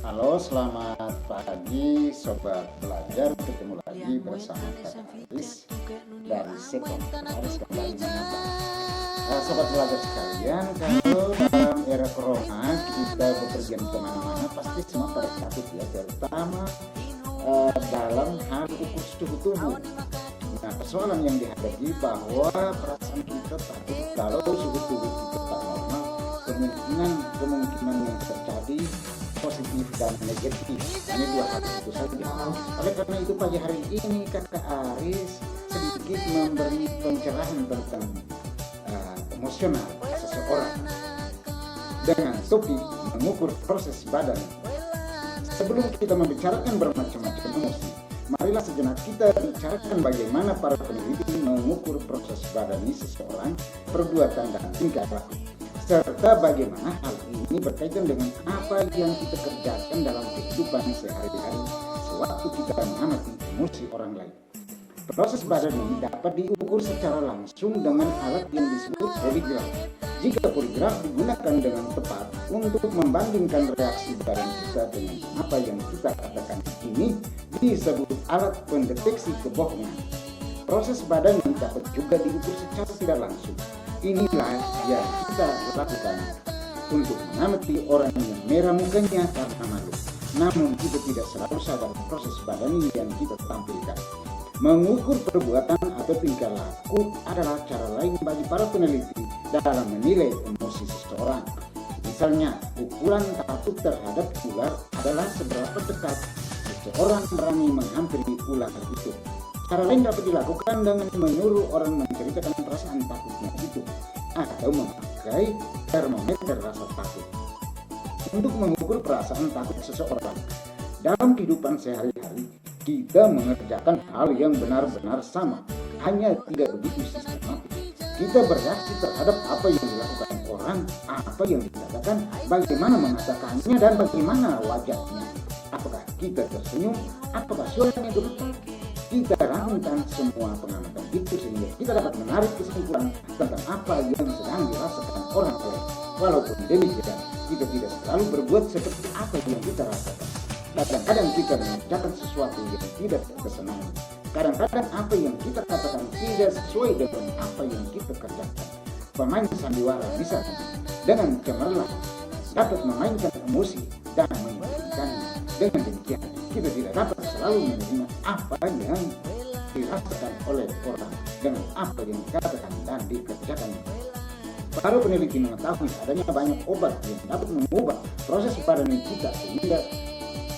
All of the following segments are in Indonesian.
Halo, selamat pagi Sobat Belajar. Ketemu lagi bersama Kak Aris dari Sekom. Aris kembali menyapa. Sobat Belajar sekalian, kalau dalam era Corona kita bepergian kemana-mana pasti semua pada takut ya, terutama dalam hal ukur suhu tubuh. Nah, persoalan yang dihadapi bahwa perasaan kita takut kalau suhu tubuh kita tak normal, kemungkinan yang terjadi positif dan negatif. Ini dua hal itu saja. Oleh karena itu pagi hari ini Kakak Aris sedikit memberi pencerahan tentang emosional seseorang dengan topik mengukur proses badan. Sebelum kita membicarakan bermacam-macam emosi, marilah sejenak kita bicarakan bagaimana para peneliti mengukur proses badani seseorang, perbuatan dan tingkah laku, serta bagaimana hal ini berkaitan dengan apa yang kita kerjakan dalam kehidupan sehari-hari sewaktu kita mengamati emosi orang lain. Proses badan ini dapat diukur secara langsung dengan alat yang disebut poligraf. Jika poligraf digunakan dengan tepat untuk membandingkan reaksi badan kita dengan apa yang kita katakan, ini disebut alat pendeteksi kebohongan. Proses badan ini dapat juga diukur secara tidak langsung. Inilah yang kita lakukan untuk mengamati orang yang merah mukanya karena malu. Namun kita tidak selalu sadar proses badan yang kita tampilkan. Mengukur perbuatan atau tingkah laku adalah cara lain bagi para peneliti dalam menilai emosi seseorang. Misalnya, ukuran takut terhadap ular adalah seberapa dekat seseorang berani menghampiri ular itu. Cara lain dapat dilakukan dengan menyuruh orang menceritakan perasaan takutnya itu atau memakai termometer rasa takut. Untuk mengukur perasaan takut seseorang dalam kehidupan sehari-hari, kita mengerjakan hal yang benar-benar sama, hanya tidak begitu sistematis. Kita bereaksi terhadap apa yang dilakukan orang, apa yang dikatakan, bagaimana mengatakannya, dan bagaimana wajahnya. Apakah kita tersenyum, apakah suaranya gemetar? Kita rangkumkan semua pengamatan itu sehingga kita dapat menarik kesimpulan tentang apa yang sedang dirasakan orang lain. Walaupun demikian, kita tidak selalu berbuat seperti apa yang kita rasakan. Kadang-kadang kita mengerjakan sesuatu yang tidak kesenangan. Kadang-kadang apa yang kita katakan tidak sesuai dengan apa yang kita kerjakan. Pemain sandiwara misalnya dengan cemerlang dapat memainkan emosi dan menyembunyikannya. Dengan demikian, kita tidak dapat selalu menerima apa yang dirasakan oleh orang dengan apa yang dikatakan dan dikerjakan. Para peneliti mengetahui adanya banyak obat yang dapat mengubah proses badani kita sehingga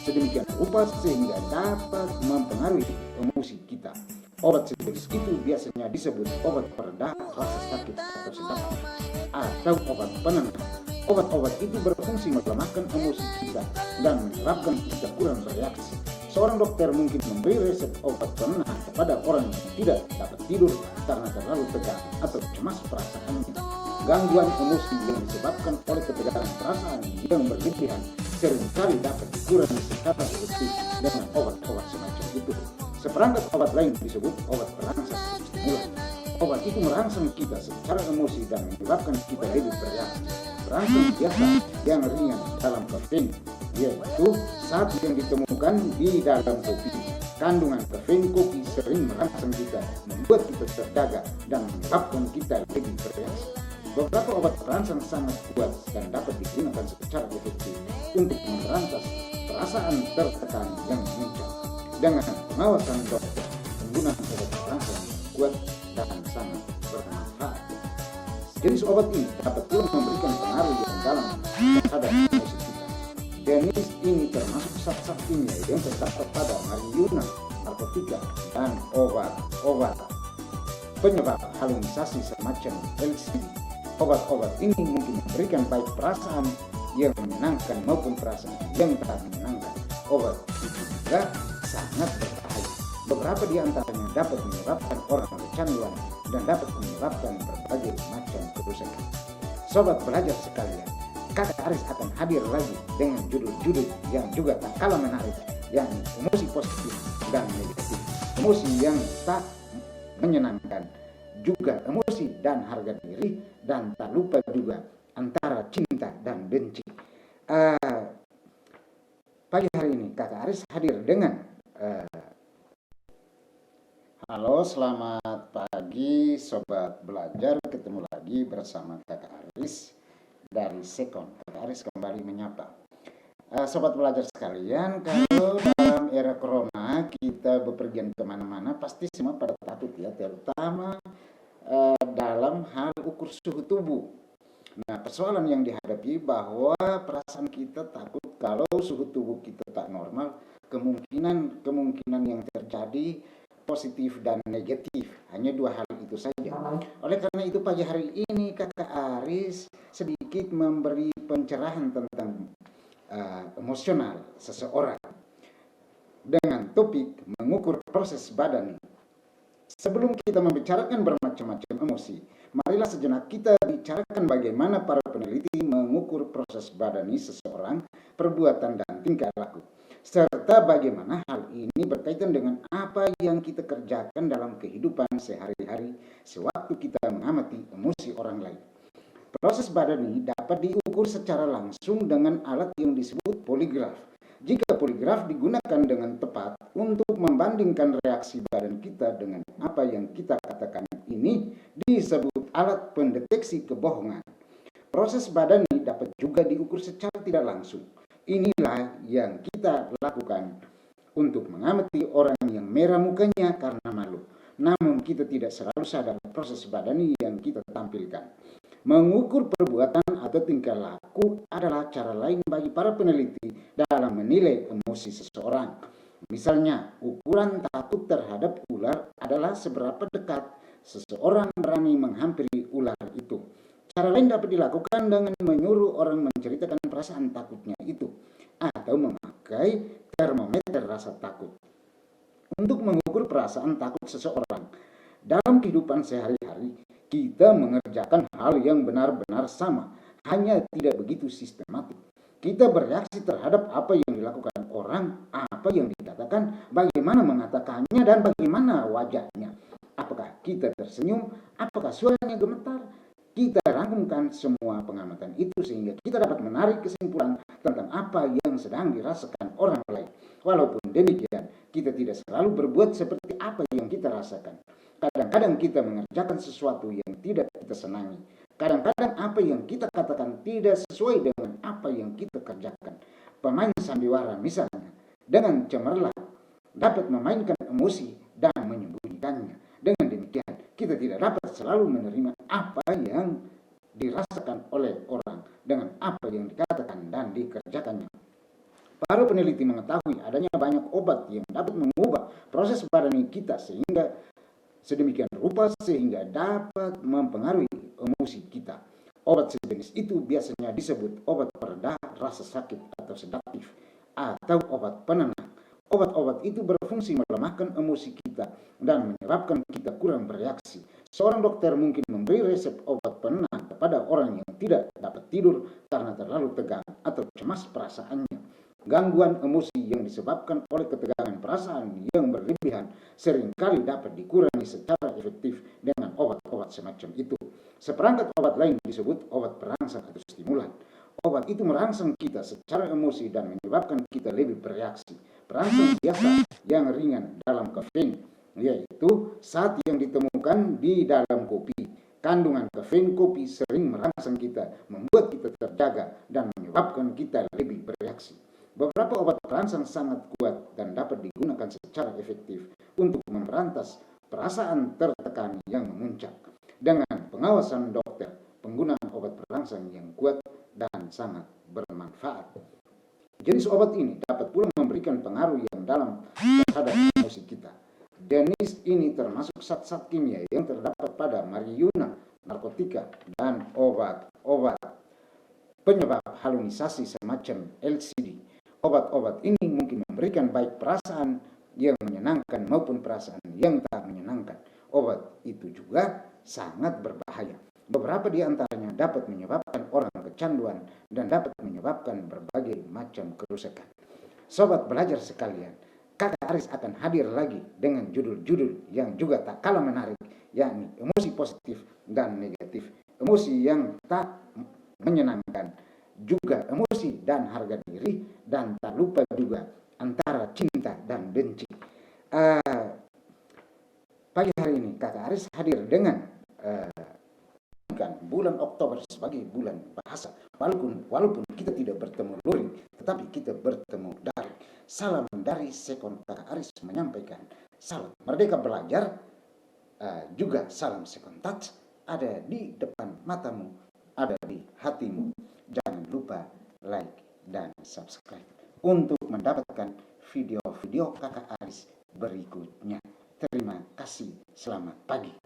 sedemikian rupa sehingga dapat mempengaruhi emosi kita. Obat sejenis itu biasanya disebut obat pereda rasa sakit atau sedatif atau obat penenang. Obat-obat itu berfungsi melemahkan emosi kita dan menyebabkan kita kurang bereaksi. Seorang dokter mungkin memberi resep obat penenang kepada orang yang tidak dapat tidur karena terlalu tegang atau cemas perasaannya. Gangguan emosi yang disebabkan oleh ketegangan perasaan yang berlebihan seringkali dapat dikurangi secara efektif dengan obat-obat semacam itu. Seperangkat obat lain disebut obat perangsang stimulan. Obat itu merangsang kita secara emosi dan menyebabkan kita lebih bereaksi. Perangsang biasa yang ringan dalam kafein, yaitu zat yang ditemukan di dalam kopi. Kandungan kafein kopi sering merangsang kita, membuat kita terjaga dan menyebabkan kita lebih bereaksi. Beberapa obat perangsang sangat kuat dan dapat digunakan secara efektif untuk memberantas perasaan tertekan yang muncul. Dengan pengawasan dokter, penggunaan obat perangsang kuat dan sangat bermanfaat. Jenis obat ini dapat pula memberikan pengaruh yang dalam terhadap emosi kita. Jenis ini termasuk zat-zat kimia yang terdapat pada marijuana, narkotika, dan obat-obat penyebab halusinasi semacam LSD. Obat-obat ini mungkin memberikan baik perasaan yang menyenangkan maupun perasaan yang tak menyenangkan. Obat itu juga sangat berbahaya. Beberapa di antaranya dapat menyebabkan orang kecanduan dan dapat menyebabkan berbagai macam kerusakan. Sobat belajar sekalian, Kakak Aris akan hadir lagi dengan judul-judul yang juga tak kalah menarik, yang emosi positif dan negatif, emosi yang tak menyenangkan, juga emosi dan harga diri, dan tak lupa juga antara cinta dan benci. Pagi hari ini Kakak Aris hadir dengan halo, selamat pagi Sobat Belajar. Ketemu lagi bersama Kakak Aris dari Sekon. Kakak Aris kembali menyapa Sobat Belajar sekalian. Kalau dalam era Corona kita bepergian kemana-mana, pasti semua pada takut ya, terutama dalam hal ukur suhu tubuh. Nah, persoalan yang dihadapi bahwa perasaan kita takut kalau suhu tubuh kita tak normal, kemungkinan yang terjadi positif dan negatif. Hanya dua hal itu saja. Oleh karena itu pagi hari ini Kakak Aris sedikit memberi pencerahan tentang emosional seseorang dengan topik mengukur proses badan. Sebelum kita membicarakan bermacam-macam emosi, marilah sejenak kita bicarakan bagaimana para peneliti mengukur proses badani seseorang, perbuatan dan tingkah laku, serta bagaimana hal ini berkaitan dengan apa yang kita kerjakan dalam kehidupan sehari-hari sewaktu kita mengamati emosi orang lain. Proses badani dapat diukur secara langsung dengan alat yang disebut poligraf. Jika poligraf digunakan dengan tepat untuk membandingkan reaksi badan kita dengan apa yang kita katakan, ini disebut alat pendeteksi kebohongan. Proses badani dapat juga diukur secara tidak langsung. Inilah yang kita lakukan untuk mengamati orang yang merah mukanya karena malu. Namun kita tidak selalu sadar proses badani yang kita tampilkan. Mengukur perbuatan atau tingkah laku adalah cara lain bagi para peneliti dalam menilai emosi seseorang. Misalnya, ukuran takut terhadap ular adalah seberapa dekat seseorang berani menghampiri ular itu. Cara lain dapat dilakukan dengan menyuruh orang menceritakan perasaan takutnya itu, atau memakai termometer rasa takut. Untuk mengukur perasaan takut seseorang dalam kehidupan sehari-hari, kita mengerjakan hal yang benar-benar sama, hanya tidak begitu sistematik. Kita bereaksi terhadap apa yang dilakukan orang, apa yang dikatakan, bagaimana mengatakannya, dan bagaimana wajahnya. Apakah kita tersenyum, apakah suaranya gemetar? Kita rangkumkan semua pengamatan itu sehingga kita dapat menarik kesimpulan tentang apa yang sedang dirasakan orang lain. Walaupun demikian, kita tidak selalu berbuat seperti apa yang kita rasakan. Kadang-kadang kita mengerjakan sesuatu yang tidak kita senangi. Kadang-kadang apa yang kita katakan tidak sesuai dengan apa yang kita kerjakan. Pemain sandiwara misalnya, dengan cemerlang dapat memainkan emosi dan menyembunyikannya. Dengan demikian, kita tidak dapat selalu menerima apa yang dirasakan oleh orang dengan apa yang dikatakan dan dikerjakannya. Para peneliti mengetahui adanya banyak obat yang dapat mengubah proses badani kita sehingga sedemikian rupa sehingga dapat mempengaruhi emosi kita. Obat sejenis itu biasanya disebut obat pereda rasa sakit atau sedatif atau obat penenang. Obat-obat itu berfungsi melemahkan emosi kita dan menyebabkan kita kurang bereaksi. Seorang dokter mungkin memberi resep obat penenang kepada orang yang tidak dapat tidur karena terlalu tegang atau cemas perasaannya. Gangguan emosi yang disebabkan oleh ketegangan perasaan yang berlebihan seringkali dapat dikurangi secara efektif dengan obat-obat semacam itu. Seperangkat obat lain disebut obat perangsang atau stimulan. Obat itu merangsang kita secara emosi dan menyebabkan kita lebih bereaksi. Perangsang biasa yang ringan dalam kafein, yaitu zat yang ditemukan di dalam kopi. Kandungan kafein kopi sering merangsang kita, membuat kita terjaga dan menyebabkan kita lebih bereaksi. Beberapa obat perangsang sangat kuat dan dapat digunakan secara efektif untuk memberantas perasaan tertekan yang memuncak. Dengan pengawasan dokter, penggunaan obat perangsang yang kuat dan sangat bermanfaat. Jenis obat ini dapat pula memberikan pengaruh yang dalam terhadap emosi kita. Jenis ini termasuk zat-zat kimia yang terdapat pada marijuana, narkotika, dan obat-obat penyebab halusinasi semacam LSD. Obat-obat ini mungkin memberikan baik perasaan yang menyenangkan maupun perasaan yang tak menyenangkan. Obat itu juga sangat berbahaya. Beberapa di antaranya dapat menyebabkan orang kecanduan dan dapat menyebabkan berbagai macam kerusakan. Sobat belajar sekalian, Kakak Aris akan hadir lagi dengan judul-judul yang juga tak kalah menarik, yakni emosi positif dan negatif, emosi yang tak menyenangkan, juga emosi dan harga diri, dan tak tak lupa juga antara cinta dan benci. Pagi hari ini Kakak Aris hadir dengan bulan Oktober sebagai bulan bahasa. Walaupun kita tidak bertemu luring, tetapi kita bertemu daring. Salam dari Sekon. Kakak Aris menyampaikan salam Merdeka Belajar, juga salam Sekon Touch, ada di depan matamu, ada di hatimu. Jangan lupa like dan subscribe untuk mendapatkan video-video Kakak Aris berikutnya. Terima kasih, selamat pagi.